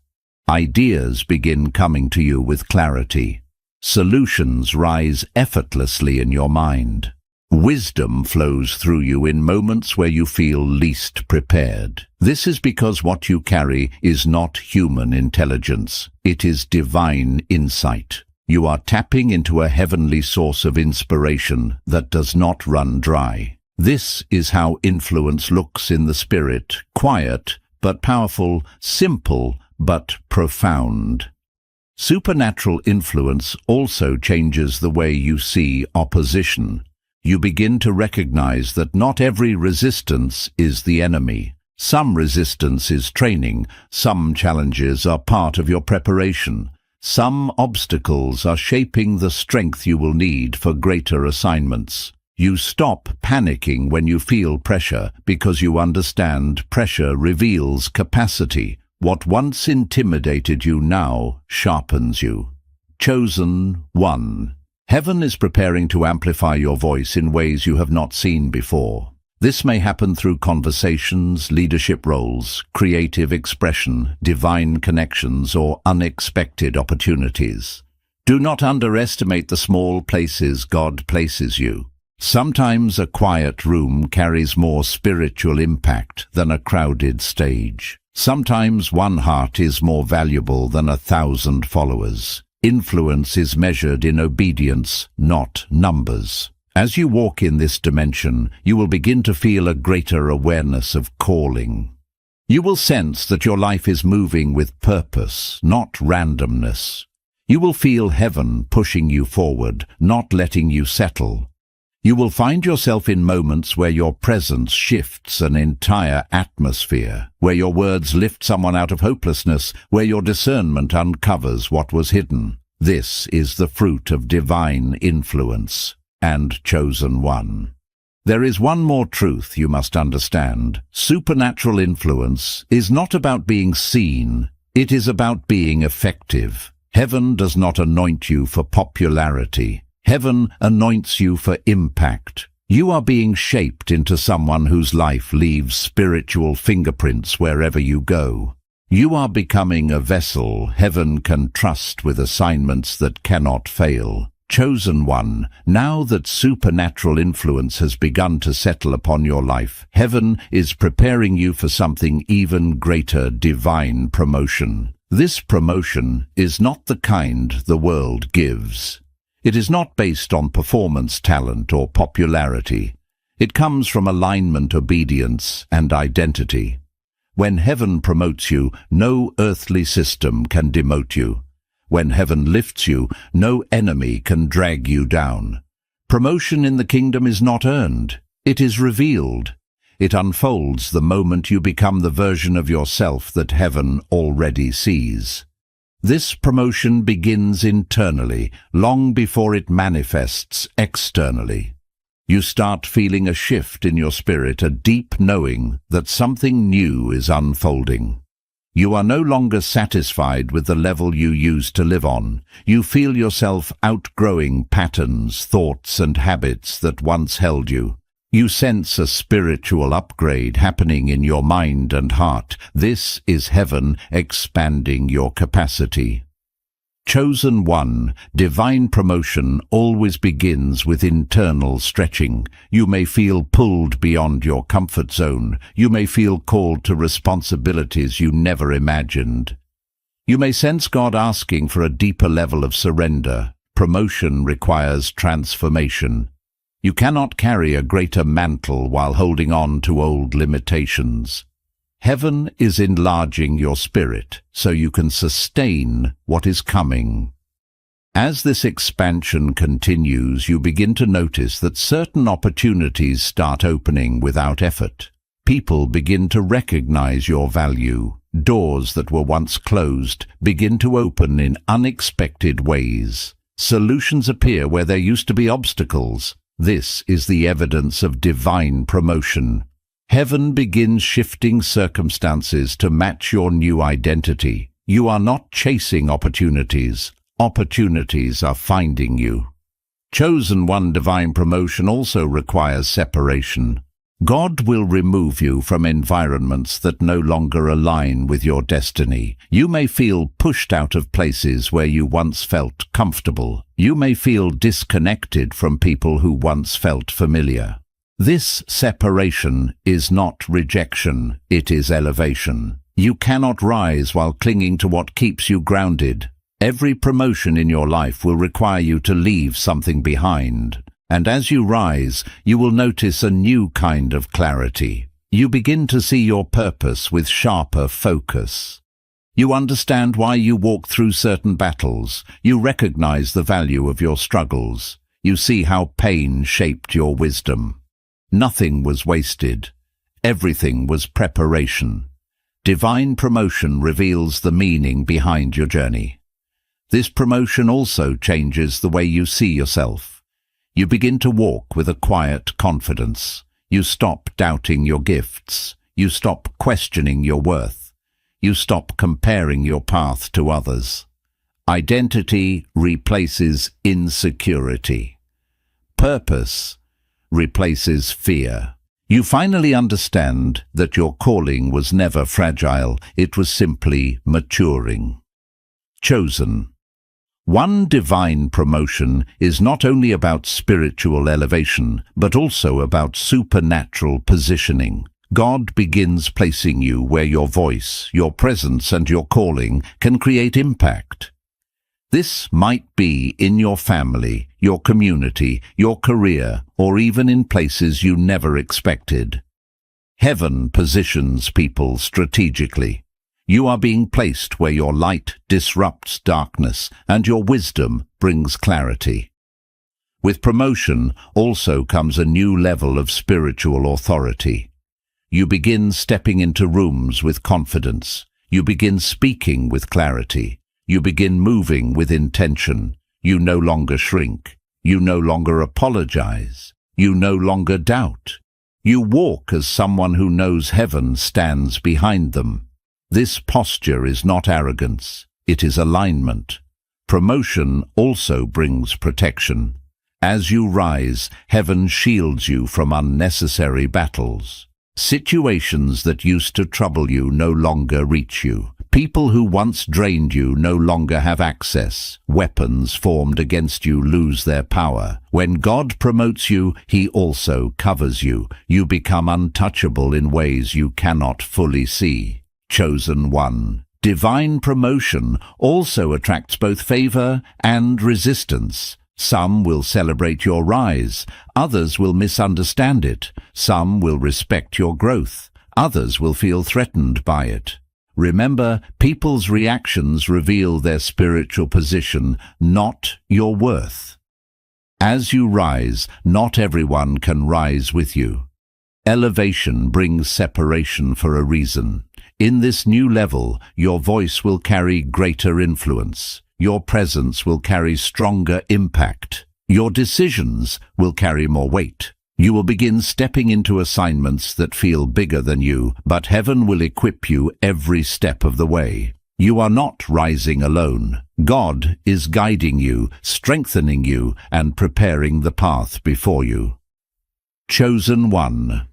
Ideas begin coming to you with clarity. Solutions rise effortlessly in your mind. Wisdom flows through you in moments where you feel least prepared. This is because what you carry is not human intelligence. It is divine insight. You are tapping into a heavenly source of inspiration that does not run dry. This is how influence looks in the spirit: quiet but powerful, simple but profound. Supernatural influence also changes the way you see opposition. You begin to recognize that not every resistance is the enemy. Some resistance is training, some challenges are part of your preparation. Some obstacles are shaping the strength you will need for greater assignments. You stop panicking when you feel pressure because you understand pressure reveals capacity. What once intimidated you now sharpens you. Chosen one. Heaven is preparing to amplify your voice in ways you have not seen before. This may happen through conversations, leadership roles, creative expression, divine connections, or unexpected opportunities. Do not underestimate the small places God places you. Sometimes a quiet room carries more spiritual impact than a crowded stage. Sometimes one heart is more valuable than 1,000 followers. Influence is measured in obedience, not numbers. As you walk in this dimension, you will begin to feel a greater awareness of calling. You will sense that your life is moving with purpose, not randomness. You will feel heaven pushing you forward, not letting you settle. You will find yourself in moments where your presence shifts an entire atmosphere, where your words lift someone out of hopelessness, where your discernment uncovers what was hidden. This is the fruit of divine influence and chosen one. There is one more truth you must understand. Supernatural influence is not about being seen, it is about being effective. Heaven does not anoint you for popularity. Heaven anoints you for impact. You are being shaped into someone whose life leaves spiritual fingerprints wherever you go. You are becoming a vessel heaven can trust with assignments that cannot fail. Chosen one, now that supernatural influence has begun to settle upon your life, heaven is preparing you for something even greater: divine promotion. This promotion is not the kind the world gives. It is not based on performance, talent, or popularity. It comes from alignment, obedience, and identity. When heaven promotes you, no earthly system can demote you. When heaven lifts you, no enemy can drag you down. Promotion in the kingdom is not earned, it is revealed. It unfolds the moment you become the version of yourself that heaven already sees. This promotion begins internally, long before it manifests externally. You start feeling a shift in your spirit, a deep knowing that something new is unfolding. You are no longer satisfied with the level you used to live on. You feel yourself outgrowing patterns, thoughts, and habits that once held you. You sense a spiritual upgrade happening in your mind and heart. This is heaven expanding your capacity. Chosen one, divine promotion always begins with internal stretching. You may feel pulled beyond your comfort zone. You may feel called to responsibilities you never imagined. You may sense God asking for a deeper level of surrender. Promotion requires transformation. You cannot carry a greater mantle while holding on to old limitations. Heaven is enlarging your spirit so you can sustain what is coming. As this expansion continues, you begin to notice that certain opportunities start opening without effort. People begin to recognize your value. Doors that were once closed begin to open in unexpected ways. Solutions appear where there used to be obstacles. This is the evidence of divine promotion. Heaven begins shifting circumstances to match your new identity. You are not chasing opportunities. Opportunities are finding you. Chosen one, divine promotion also requires separation. God will remove you from environments that no longer align with your destiny. You may feel pushed out of places where you once felt comfortable. You may feel disconnected from people who once felt familiar. This separation is not rejection, it is elevation. You cannot rise while clinging to what keeps you grounded. Every promotion in your life will require you to leave something behind. And as you rise, you will notice a new kind of clarity. You begin to see your purpose with sharper focus. You understand why you walk through certain battles. You recognize the value of your struggles. You see how pain shaped your wisdom. Nothing was wasted. Everything was preparation. Divine promotion reveals the meaning behind your journey. This promotion also changes the way you see yourself. You begin to walk with a quiet confidence. You stop doubting your gifts. You stop questioning your worth. You stop comparing your path to others. Identity replaces insecurity. Purpose replaces fear. You finally understand that your calling was never fragile, it was simply maturing. Chosen. One, divine promotion is not only about spiritual elevation, but also about supernatural positioning. God begins placing you where your voice, your presence, and your calling can create impact. This might be in your family, your community, your career, or even in places you never expected. Heaven positions people strategically. You are being placed where your light disrupts darkness and your wisdom brings clarity. With promotion also comes a new level of spiritual authority. You begin stepping into rooms with confidence. You begin speaking with clarity. You begin moving with intention. You no longer shrink. You no longer apologize. You no longer doubt. You walk as someone who knows heaven stands behind them. This posture is not arrogance, it is alignment. Promotion also brings protection. As you rise, heaven shields you from unnecessary battles. Situations that used to trouble you no longer reach you. People who once drained you no longer have access. Weapons formed against you lose their power. When God promotes you, He also covers you. You become untouchable in ways you cannot fully see. Chosen one. Divine promotion also attracts both favor and resistance. Some will celebrate your rise, others will misunderstand it. Some will respect your growth, others will feel threatened by it. Remember, people's reactions reveal their spiritual position, not your worth. As you rise, not everyone can rise with you. Elevation brings separation for a reason. In this new level, your voice will carry greater influence. Your presence will carry stronger impact. Your decisions will carry more weight. You will begin stepping into assignments that feel bigger than you, but heaven will equip you every step of the way. You are not rising alone. God is guiding you, strengthening you, and preparing the path before you. Chosen one.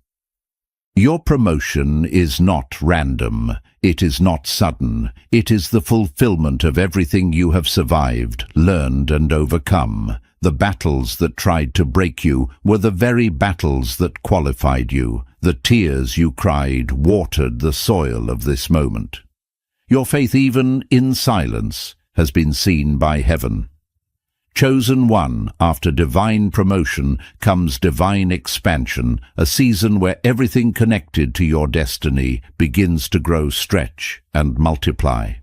Your promotion is not random. It is not sudden. It is the fulfillment of everything you have survived, learned, and overcome. The battles that tried to break you were the very battles that qualified you. The tears you cried watered the soil of this moment. Your faith, even in silence, has been seen by heaven. Chosen one, after divine promotion comes divine expansion, a season where everything connected to your destiny begins to grow, stretch, and multiply.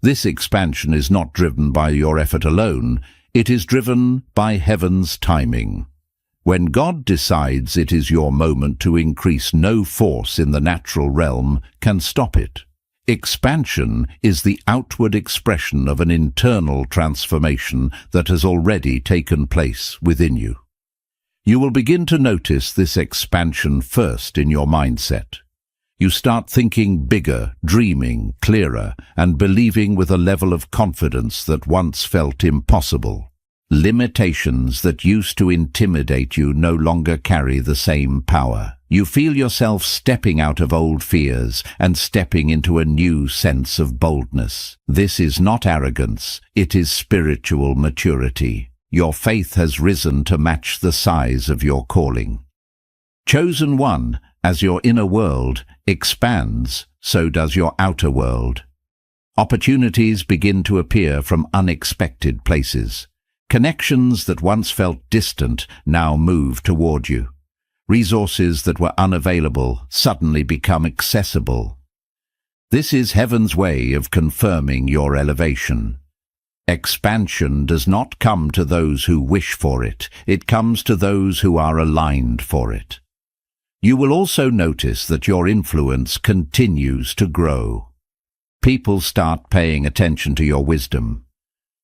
This expansion is not driven by your effort alone, it is driven by heaven's timing. When God decides it is your moment to increase, no force in the natural realm can stop it. Expansion is the outward expression of an internal transformation that has already taken place within you. You will begin to notice this expansion first in your mindset. You start thinking bigger, dreaming clearer, and believing with a level of confidence that once felt impossible. Limitations that used to intimidate you no longer carry the same power. You feel yourself stepping out of old fears and stepping into a new sense of boldness. This is not arrogance, it is spiritual maturity. Your faith has risen to match the size of your calling. Chosen one, as your inner world expands, so does your outer world. Opportunities begin to appear from unexpected places. Connections that once felt distant now move toward you. Resources that were unavailable suddenly become accessible. This is heaven's way of confirming your elevation. Expansion does not come to those who wish for it. It comes to those who are aligned for it. You will also notice that your influence continues to grow. People start paying attention to your wisdom.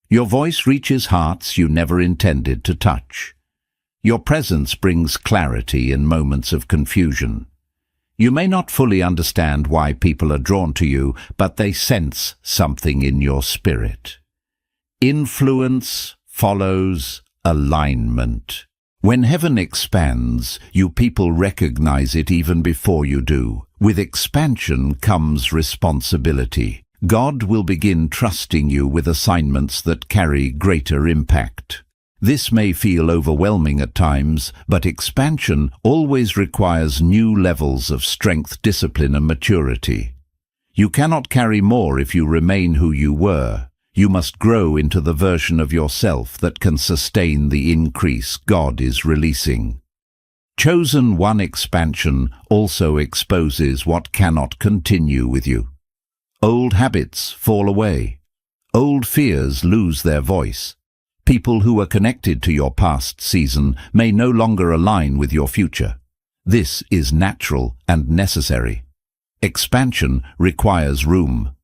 Your voice reaches hearts you never intended to touch. Your presence brings clarity in moments of confusion. You may not fully understand why people are drawn to you, but they sense something in your spirit. Influence follows alignment. When heaven expands, you people recognize it even before you do. With expansion comes responsibility. God will begin trusting you with assignments that carry greater impact. This may feel overwhelming at times, but expansion always requires new levels of strength, discipline, and maturity. You cannot carry more if you remain who you were. You must grow into the version of yourself that can sustain the increase God is releasing. Chosen one expansion also exposes what cannot continue with you. Old habits fall away. Old fears lose their voice. People who are connected to your past season may no longer align with your future. This is natural and necessary. Expansion requires room.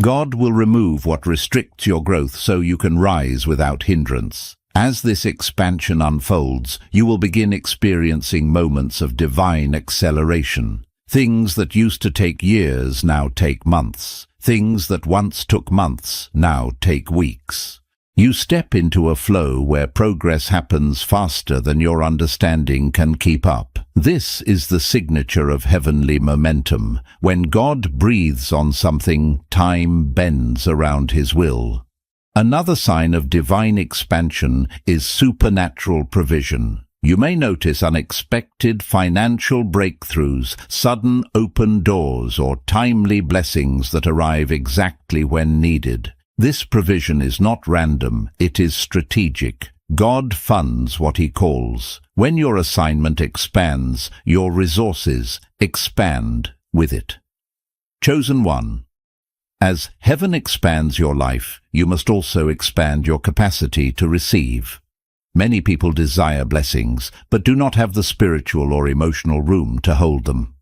God will remove what restricts your growth so you can rise without hindrance. As this expansion unfolds, you will begin experiencing moments of divine acceleration. Things that used to take years now take months. Things that once took months now take weeks. You step into a flow where progress happens faster than your understanding can keep up. This is the signature of heavenly momentum. When God breathes on something, time bends around his will. Another sign of divine expansion is supernatural provision. You may notice unexpected financial breakthroughs, sudden open doors, or timely blessings that arrive exactly when needed. This provision is not random, it is strategic. God funds what he calls. When your assignment expands, your resources expand with it. Chosen one. As heaven expands your life, you must also expand your capacity to receive. Many people desire blessings, but do not have the spiritual or emotional room to hold them.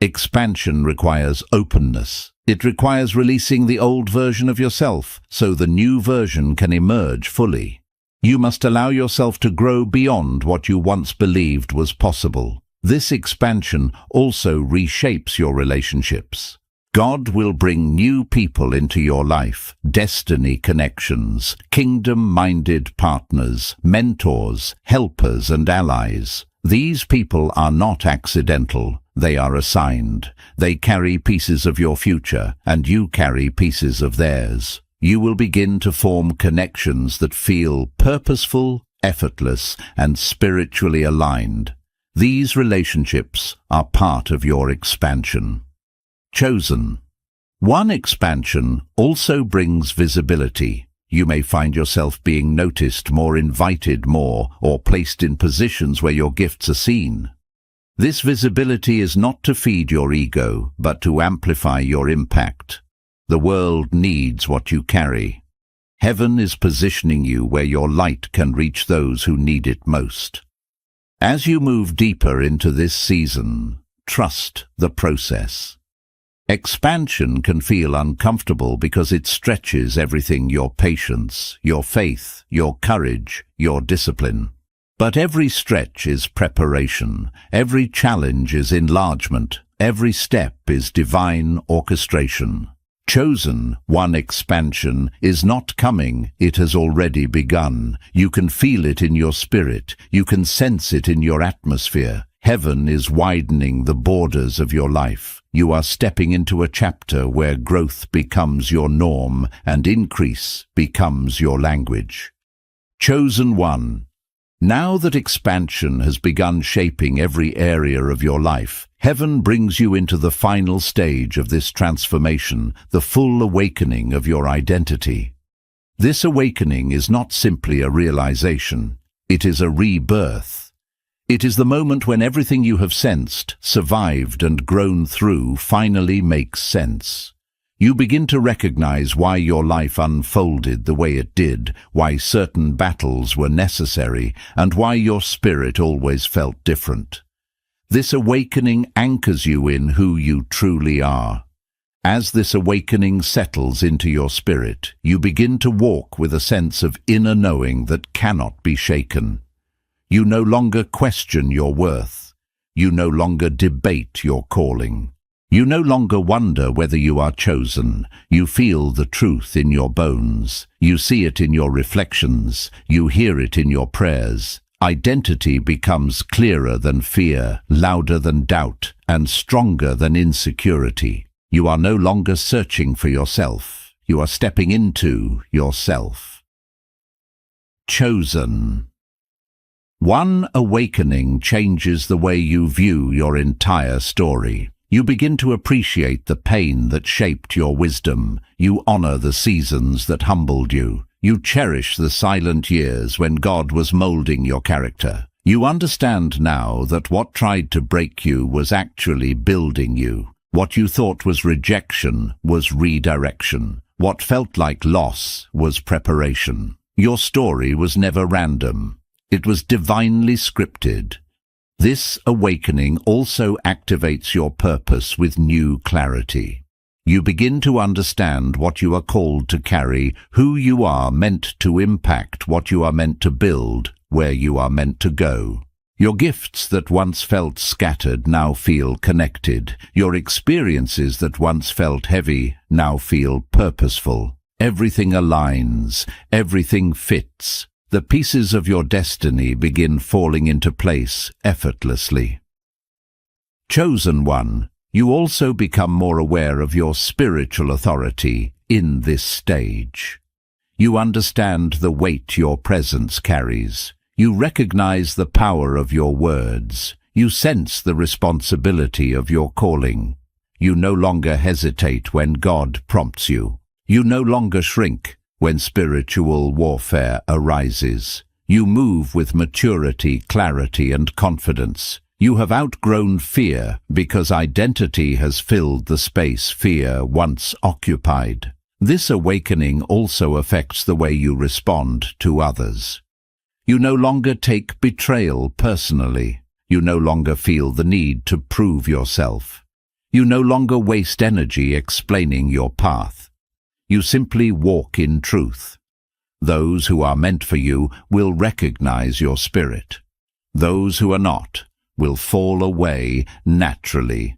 Expansion requires openness. It requires releasing the old version of yourself, so the new version can emerge fully. You must allow yourself to grow beyond what you once believed was possible. This expansion also reshapes your relationships. God will bring new people into your life, destiny connections, kingdom-minded partners, mentors, helpers and allies. These people are not accidental, they are assigned. They carry pieces of your future, and you carry pieces of theirs. You will begin to form connections that feel purposeful, effortless, and spiritually aligned. These relationships are part of your expansion. Chosen. One expansion also brings visibility. You may find yourself being noticed more, invited more, or placed in positions where your gifts are seen. This visibility is not to feed your ego, but to amplify your impact. The world needs what you carry. Heaven is positioning you where your light can reach those who need it most. As you move deeper into this season, trust the process. Expansion can feel uncomfortable because it stretches everything: your patience, your faith, your courage, your discipline. But every stretch is preparation, every challenge is enlargement, every step is divine orchestration. Chosen one expansion is not coming, it has already begun. You can feel it in your spirit, you can sense it in your atmosphere. Heaven is widening the borders of your life. You are stepping into a chapter where growth becomes your norm and increase becomes your language. Chosen one. Now that expansion has begun shaping every area of your life, heaven brings you into the final stage of this transformation, the full awakening of your identity. This awakening is not simply a realization, it is a rebirth. It is the moment when everything you have sensed, survived and grown through finally makes sense. You begin to recognize why your life unfolded the way it did, why certain battles were necessary, and why your spirit always felt different. This awakening anchors you in who you truly are. As this awakening settles into your spirit, you begin to walk with a sense of inner knowing that cannot be shaken. You no longer question your worth. You no longer debate your calling. You no longer wonder whether you are chosen. You feel the truth in your bones. You see it in your reflections. You hear it in your prayers. Identity becomes clearer than fear, louder than doubt, and stronger than insecurity. You are no longer searching for yourself. You are stepping into yourself. Chosen. One awakening changes the way you view your entire story. You begin to appreciate the pain that shaped your wisdom. You honor the seasons that humbled you. You cherish the silent years when God was molding your character. You understand now that what tried to break you was actually building you. What you thought was rejection was redirection. What felt like loss was preparation. Your story was never random. It was divinely scripted. This awakening also activates your purpose with new clarity. You begin to understand what you are called to carry, who you are meant to impact, what you are meant to build, where you are meant to go. Your gifts that once felt scattered now feel connected. Your experiences that once felt heavy now feel purposeful. Everything aligns, everything fits. The pieces of your destiny begin falling into place effortlessly. Chosen one, you also become more aware of your spiritual authority in this stage. You understand the weight your presence carries. You recognize the power of your words. You sense the responsibility of your calling. You no longer hesitate when God prompts you. You no longer shrink when spiritual warfare arises. You move with maturity, clarity, and confidence. You have outgrown fear because identity has filled the space fear once occupied. This awakening also affects the way you respond to others. You no longer take betrayal personally. You no longer feel the need to prove yourself. You no longer waste energy explaining your path. You simply walk in truth. Those who are meant for you will recognize your spirit. Those who are not will fall away naturally.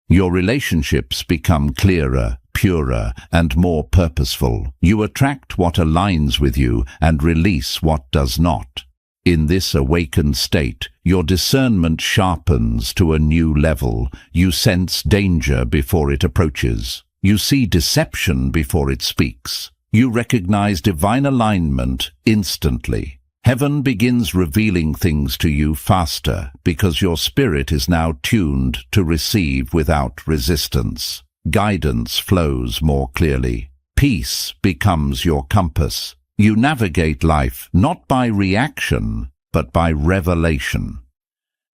Your relationships become clearer, purer, and more purposeful. You attract what aligns with you and release what does not. In this awakened state, your discernment sharpens to a new level. You sense danger before it approaches. You see deception before it speaks. You recognize divine alignment instantly. Heaven begins revealing things to you faster because your spirit is now tuned to receive without resistance. Guidance flows more clearly. Peace becomes your compass. You navigate life not by reaction, but by revelation.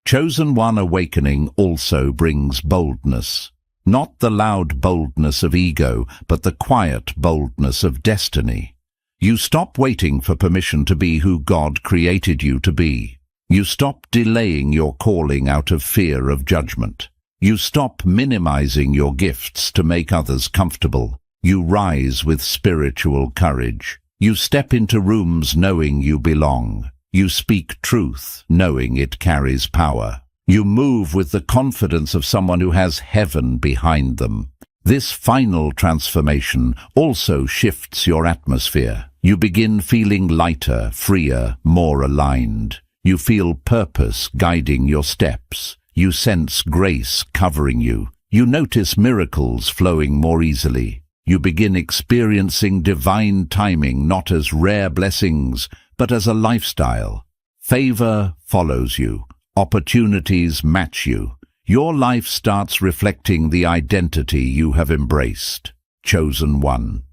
Chosen one awakening also brings boldness. Not the loud boldness of ego, but the quiet boldness of destiny. You stop waiting for permission to be who God created you to be. You stop delaying your calling out of fear of judgment. You stop minimizing your gifts to make others comfortable. You rise with spiritual courage. You step into rooms knowing you belong. You speak truth, knowing it carries power. You move with the confidence of someone who has heaven behind them. This final transformation also shifts your atmosphere. You begin feeling lighter, freer, more aligned. You feel purpose guiding your steps. You sense grace covering you. You notice miracles flowing more easily. You begin experiencing divine timing not as rare blessings, but as a lifestyle. Favor follows you. Opportunities match you. Your life starts reflecting the identity you have embraced. Chosen one.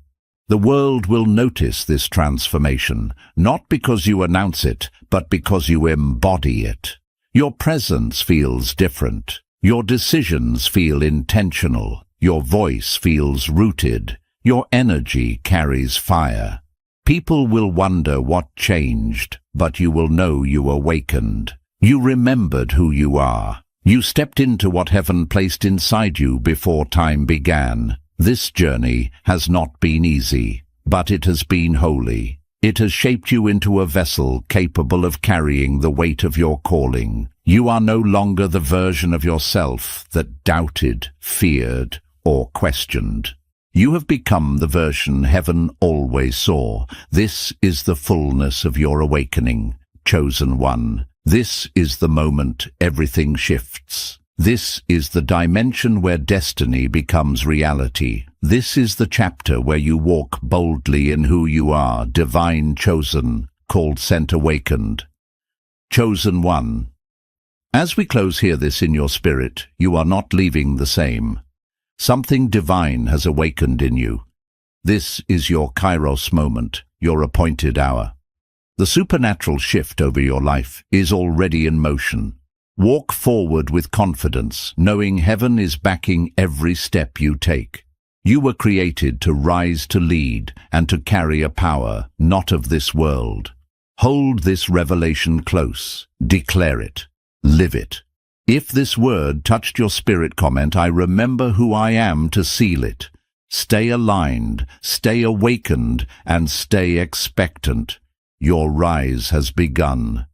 The world will notice this transformation, not because you announce it, but because you embody it. Your presence feels different. Your decisions feel intentional. Your voice feels rooted. Your energy carries fire. People will wonder what changed, but you will know you awakened. You remembered who you are. You stepped into what heaven placed inside you before time began. This journey has not been easy, but it has been holy. It has shaped you into a vessel capable of carrying the weight of your calling. You are no longer the version of yourself that doubted, feared, or questioned. You have become the version heaven always saw. This is the fullness of your awakening, chosen one. This is the moment everything shifts. This is the dimension where destiny becomes reality. This is the chapter where you walk boldly in who you are, divine chosen, called sent awakened. Chosen one. As we close, hear this in your spirit. You are not leaving the same. Something divine has awakened in you. This is your Kairos moment, your appointed hour. The supernatural shift over your life is already in motion. Walk forward with confidence, knowing heaven is backing every step you take. You were created to rise to lead and to carry a power not of this world. Hold this revelation close, declare it, live it. If this word touched your spirit, comment, I remember who I am to seal it. Stay aligned, stay awakened, and stay expectant. Your rise has begun.